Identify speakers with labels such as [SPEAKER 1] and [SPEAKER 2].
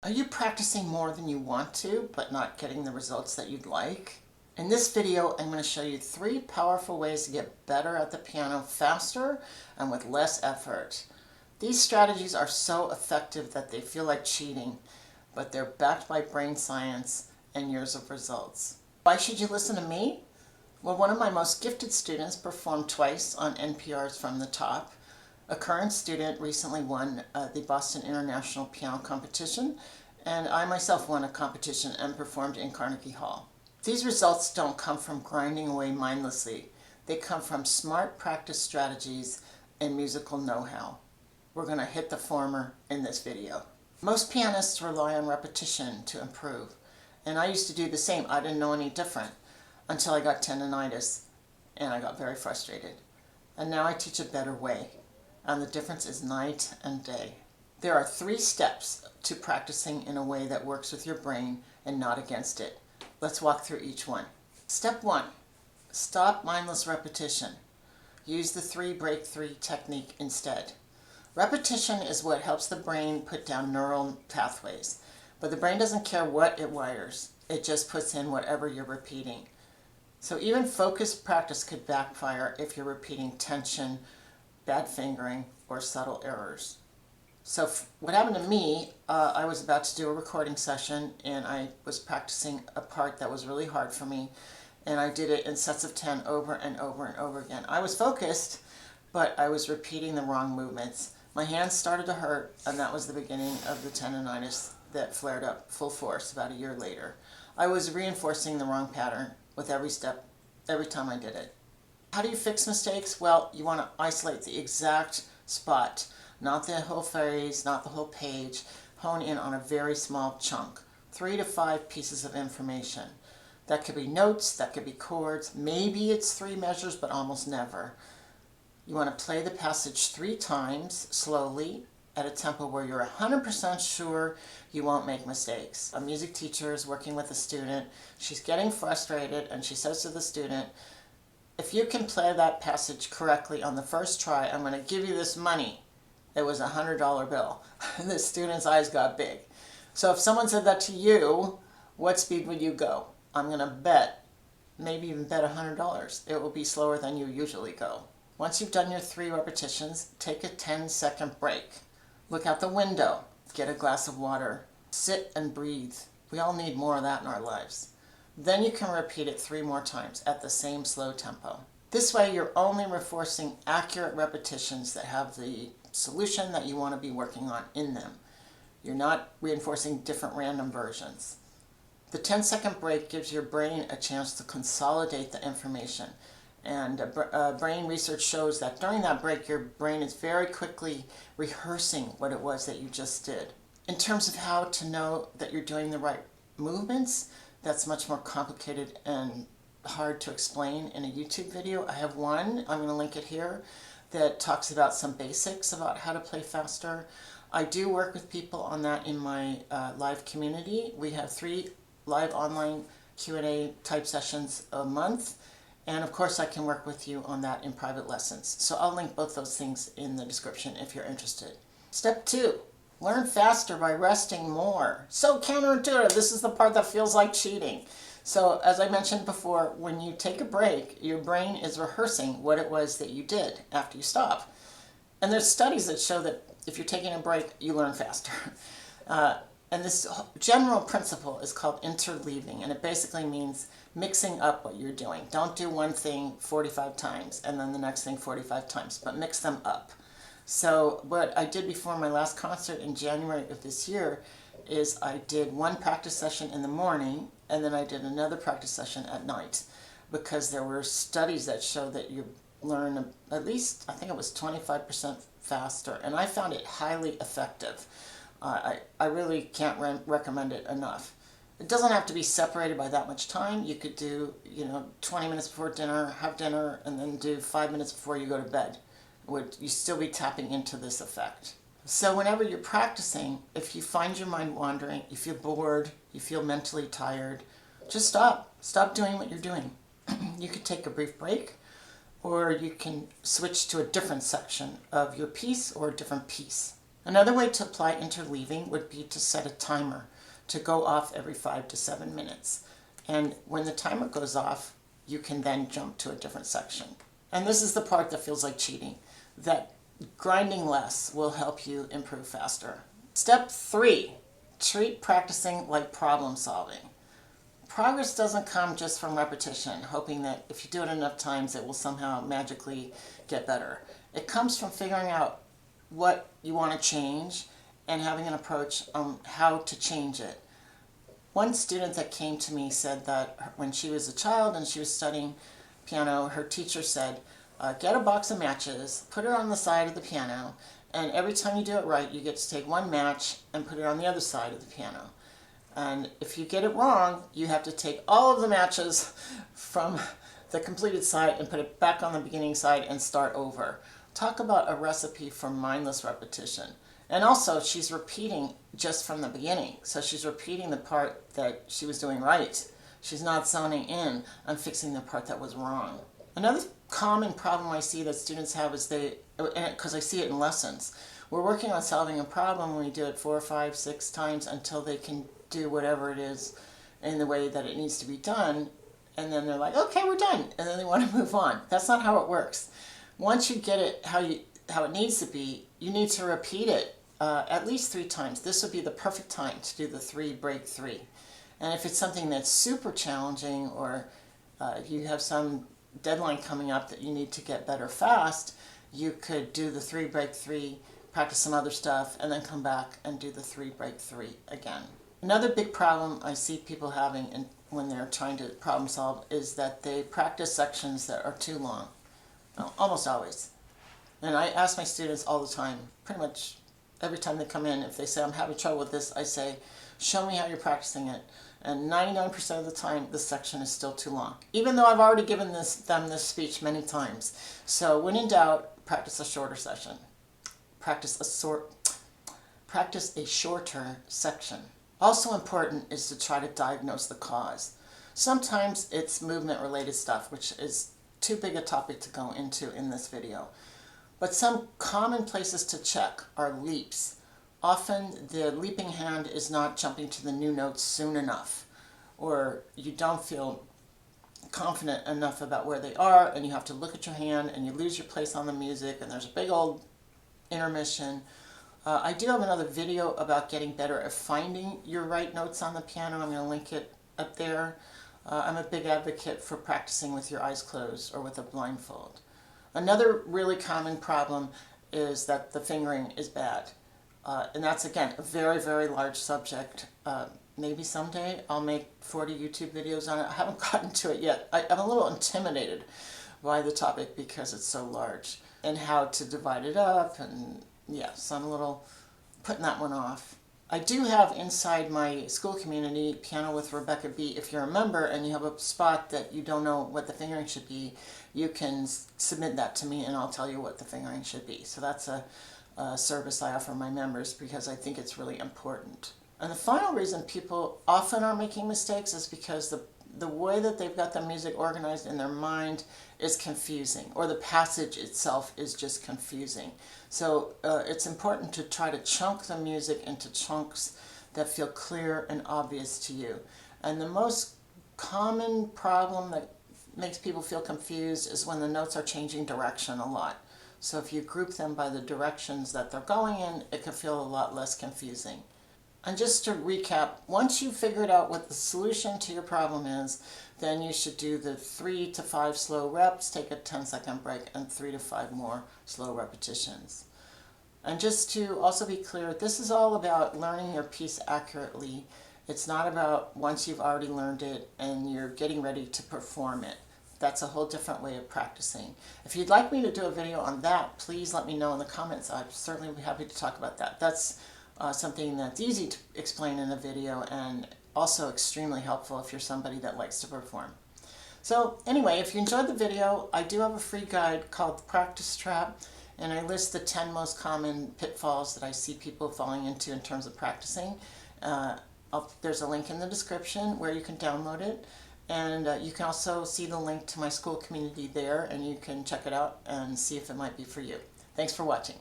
[SPEAKER 1] Are you practicing more than you want to, but not getting the results that you'd like? In this video, I'm going to show you 3 powerful ways to get better at the piano faster and with less effort. These strategies are so effective that they feel like cheating, but they're backed by brain science and years of results. Why should you listen to me? Well, one of my most gifted students performed twice on NPR's From the Top. A current student recently won the Boston International Piano Competition, and I myself won a competition and performed in Carnegie Hall. These results don't come from grinding away mindlessly. They come from smart practice strategies and musical know-how. We're going to hit the former in this video. Most pianists rely on repetition to improve, and I used to do the same. I didn't know any different until I got tendonitis, and I got very frustrated. And now I teach a better way. And the difference is night and day. There are 3 steps to practicing in a way that works with your brain and not against it. Let's walk through each one. Step 1, stop mindless repetition. Use the 3 break 3 technique instead. Repetition is what helps the brain put down neural pathways, but the brain doesn't care what it wires. It just puts in whatever you're repeating. So even focused practice could backfire if you're repeating tension, bad fingering, or subtle errors. So what happened to me, I was about to do a recording session and I was practicing a part that was really hard for me, and I did it in sets of 10 over and over and over again. I was focused, but I was repeating the wrong movements. My hands started to hurt, and that was the beginning of the tendonitis that flared up full force about a year later. I was reinforcing the wrong pattern with every step, every time I did it. How do you fix mistakes? Well, you want to isolate the exact spot, not the whole phrase, not the whole page. Hone in on a very small chunk, 3 to 5 pieces of information. That could be notes, that could be chords, maybe it's 3 measures, but almost never. You want to play the passage 3 times, slowly, at a tempo where you're 100% sure you won't make mistakes. A music teacher is working with a student. She's getting frustrated, and she says to the student, "If you can play that passage correctly on the first try, I'm going to give you this money." It was a $100 bill. The student's eyes got big. So if someone said that to you, what speed would you go? I'm going to bet, maybe even bet $100. It will be slower than you usually go. Once you've done your 3 repetitions, take a 10-second break. Look out the window. Get a glass of water. Sit and breathe. We all need more of that in our lives. Then you can repeat it 3 more times at the same slow tempo. This way you're only reinforcing accurate repetitions that have the solution that you want to be working on in them. You're not reinforcing different random versions. The 10-second break gives your brain a chance to consolidate the information. And brain research shows that during that break, your brain is very quickly rehearsing what it was that you just did. In terms of how to know that you're doing the right movements, that's much more complicated and hard to explain in a YouTube video. I have one, I'm going to link it here, that talks about some basics about how to play faster. I do work with people on that in my live community. We have 3 live online Q&A type sessions a month. And of course I can work with you on that in private lessons. So I'll link both those things in the description if you're interested. Step 2. Learn faster by resting more. So counterintuitive. This is the part that feels like cheating. So as I mentioned before, when you take a break, your brain is rehearsing what it was that you did after you stop. And there's studies that show that if you're taking a break, you learn faster. And this general principle is called interleaving, and it basically means mixing up what you're doing. Don't do one thing 45 times and then the next thing 45 times, but mix them up. So what I did before my last concert in January of this year is I did 1 practice session in the morning, and then I did another practice session at night, because there were studies that show that you learn at least, I think it was 25% faster, and I found it highly effective. I really can't recommend it enough. It doesn't have to be separated by that much time. You could do, 20 minutes before dinner, have dinner, and then do 5 minutes before you go to bed. Would you still be tapping into this effect? So whenever you're practicing, if you find your mind wandering, you feel bored, you feel mentally tired, just stop. Stop doing what you're doing. You could take a brief break, or you can switch to a different section of your piece or a different piece. Another way to apply interleaving would be to set a timer to go off every 5 to 7 minutes. And when the timer goes off, you can then jump to a different section. And this is the part that feels like cheating, that grinding less will help you improve faster. Step 3, treat practicing like problem solving. Progress doesn't come just from repetition, hoping that if you do it enough times it will somehow magically get better. It comes from figuring out what you want to change and having an approach on how to change it. One student that came to me said that when she was a child and she was studying piano, her teacher said, get a box of matches, put it on the side of the piano, and every time you do it right, you get to take one match and put it on the other side of the piano. And if you get it wrong, you have to take all of the matches from the completed side and put it back on the beginning side and start over. Talk about a recipe for mindless repetition. And also, she's repeating just from the beginning. So she's repeating the part that she was doing right. She's not zoning in on fixing the part that was wrong. Another common problem I see that students have is because I see it in lessons, we're working on solving a problem and we do it 4, 5, 6 times until they can do whatever it is in the way that it needs to be done, and then they're like, okay, we're done, and then they want to move on. That's not how it works. Once you get it how it needs to be, you need to repeat it at least 3 times. This would be the perfect time to do the 3 break 3. And if it's something that's super challenging, or you have some deadline coming up that you need to get better fast, you could do the 3 break 3, practice some other stuff, and then come back and do the 3 break 3 again. Another big problem I see people having when they're trying to problem solve is that they practice sections that are too long. Well, almost always. And I ask my students all the time, pretty much every time they come in, if they say, I'm having trouble with this, I say, show me how you're practicing it. And 99% of the time, the section is still too long, even though I've already given them this speech many times. So when in doubt, practice a shorter session. Practice a shorter section. Also important is to try to diagnose the cause. Sometimes it's movement-related stuff, which is too big a topic to go into in this video. But some common places to check are leaps. Often the leaping hand is not jumping to the new notes soon enough, or you don't feel confident enough about where they are, and you have to look at your hand and you lose your place on the music, and there's a big old intermission. I do have another video about getting better at finding your right notes on the piano. I'm going to link it up there. I'm a big advocate for practicing with your eyes closed or with a blindfold. Another really common problem is that the fingering is bad. And that's, again, a very, very large subject. Maybe someday I'll make 40 YouTube videos on it. I haven't gotten to it yet. I'm a little intimidated by the topic because it's so large, and how to divide it up, and yeah, so I'm a little putting that one off. I do have inside my school community, Piano with Rebecca B. If you're a member and you have a spot that you don't know what the fingering should be, you can submit that to me and I'll tell you what the fingering should be. So that's a service I offer my members because I think it's really important. And the final reason people often are making mistakes is because the way that they've got the music organized in their mind is confusing, or the passage itself is just confusing. So it's important to try to chunk the music into chunks that feel clear and obvious to you. And the most common problem that makes people feel confused is when the notes are changing direction a lot. So if you group them by the directions that they're going in, it can feel a lot less confusing. And just to recap, once you've figured out what the solution to your problem is, then you should do the 3 to 5 slow reps, take a 10-second break, and 3 to 5 more slow repetitions. And just to also be clear, this is all about learning your piece accurately. It's not about once you've already learned it and you're getting ready to perform it. That's a whole different way of practicing. If you'd like me to do a video on that, please let me know in the comments. I'd certainly be happy to talk about that. That's something that's easy to explain in a video and also extremely helpful if you're somebody that likes to perform. So anyway, if you enjoyed the video, I do have a free guide called The Practice Trap, and I list the 10 most common pitfalls that I see people falling into in terms of practicing. There's a link in the description where you can download it, and you can also see the link to my school community there, and you can check it out and see if it might be for you. Thanks for watching.